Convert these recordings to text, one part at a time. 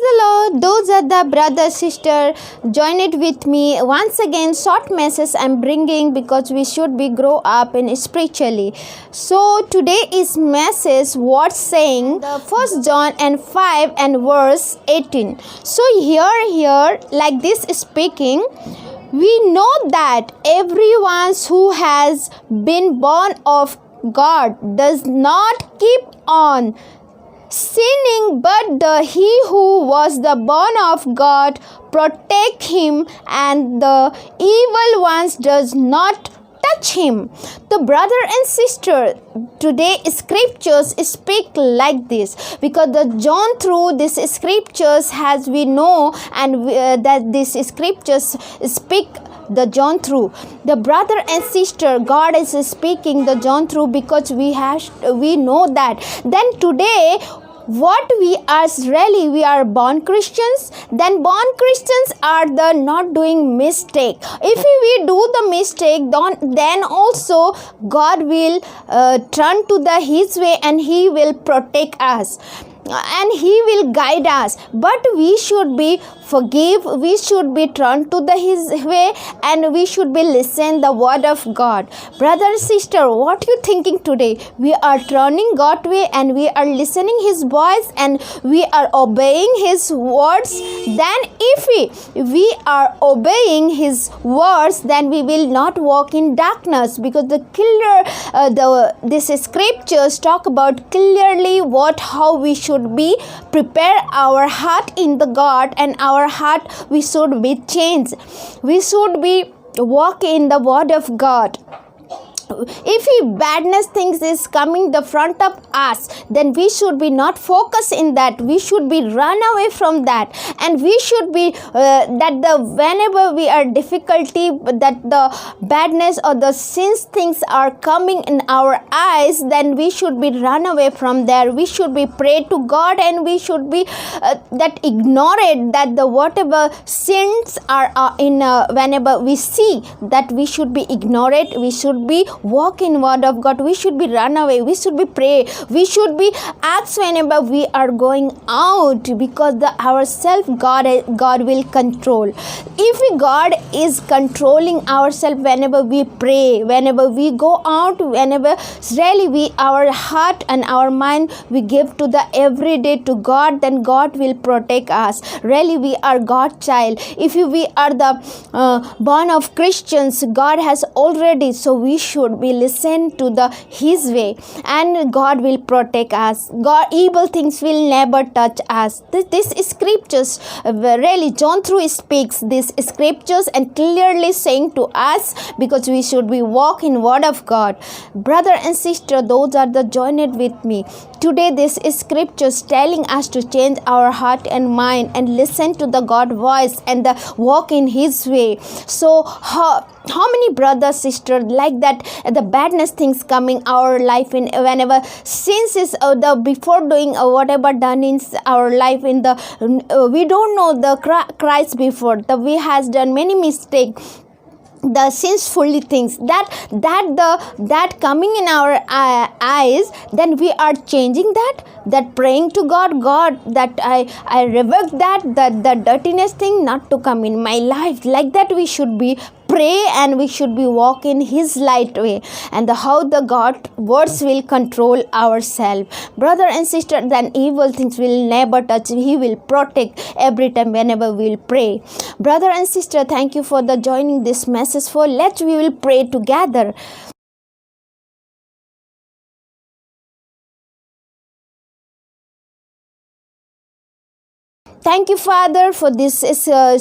the Lord. Those are the brother, sister. Join it with me. Once again, short message I'm bringing because we should be grow up in spiritually. So today is message what saying the 1 John and 5 and verse 18. So here like this speaking, we know that everyone who has been born of God does not keep on sinning, but he who was the born of God protect him, and the evil ones does not touch him. The brother and sister, today scriptures speak like this because the John through this scriptures as we know and that these scriptures speak the John through the brother and sister. God is speaking the John through because we know that. Then today what we are really, we are born Christians. Then born Christians are the not doing mistake. If we do the mistake, then also God will turn to his way and he will protect us and he will guide us. But we should be forgive, we should be turned to his way, and we should be listen the word of God. Brother, sister, what you thinking today? We are turning God way and we are listening his voice and we are obeying his words. Then if we are obeying his words, then we will not walk in darkness, because the this scriptures talk about clearly how we should be prepare our heart in the God, and our heart we should be changed. We should be walk in the word of God. If badness things is coming the front of us, then we should be not focus in that. We should be run away from that, and we should be whenever we are difficulty, that the badness or the sins things are coming in our eyes, then we should be run away from there. We should be pray to God, and we should be that ignore it, that the whatever sins are in whenever we see that, we should be ignore it. We should be walk in word of God. We should be run away. We should be pray. We should be ask whenever we are going out, because ourself God will control. If God is controlling ourselves whenever we pray, whenever we go out, whenever really our heart and our mind we give to the everyday to God, then God will protect us. Really we are God's child. If we are the born of Christians, God has already, so we should be listen to his way, and God will protect us. God evil things will never touch us. This scriptures really John through speaks these scriptures and clearly saying to us, because we should be walk in word of God. Brother and sister, those are the joined with me today. This scriptures telling us to change our heart and mind and listen to the God voice and walk in his way. So how many brothers, sisters like that the badness things coming our life in, whenever sins is before doing whatever done in our life in we don't know the Christ before we has done many mistakes, the sinful things that coming in our eyes, then we are changing that praying to God that I revoke the dirtiness thing not to come in my life. Like that we should be pray, and we should be walk in his light way, and how the God words will control ourselves. Brother and sister, then evil things will never touch. He will protect every time whenever we will pray. Brother and sister, thank you for the joining this message. For we will pray together. Thank you, Father, for this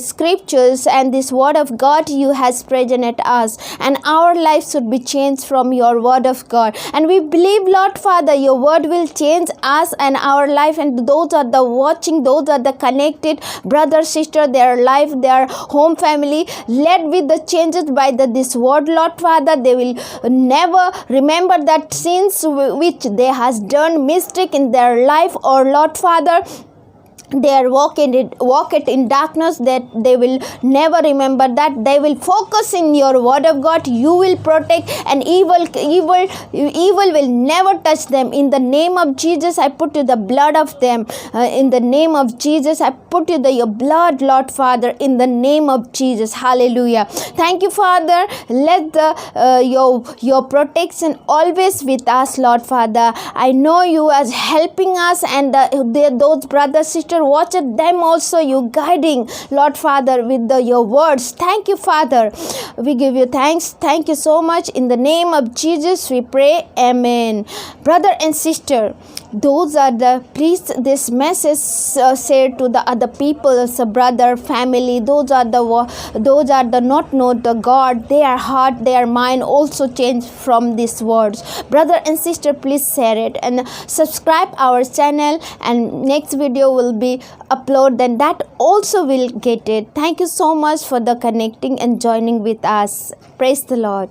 scriptures and this word of God you has presented us, and our life should be changed from your word of God. And we believe, Lord Father, your word will change us and our life, and those are the watching, those are the connected brother, sister, their life, their home, family, led with the changes by this word, Lord Father. They will never remember that sins which they has done mistake in their life, or Lord Father, they are walk it in darkness, that they will never remember that. They will focus in your word of God. You will protect, and evil will never touch them. In the name of Jesus, I put you the blood of them. In the name of Jesus, I put you your blood, Lord Father, in the name of Jesus. Hallelujah. Thank you, Father. Let your protection always with us, Lord Father. I know you as helping us, and those brothers, sisters, watch it, them also you guiding, Lord Father, with your words. Thank you, Father. We give you thanks. Thank you so much. In the name of Jesus we pray. Amen. Brother and sister, those are the, please, this message share to the other people, so brother, family, those are the not know the God, their heart, their mind also change from these words. Brother and sister, please share it and subscribe our channel, and next video will be upload, then that also will get it. Thank you so much for the connecting and joining with us. Praise the Lord.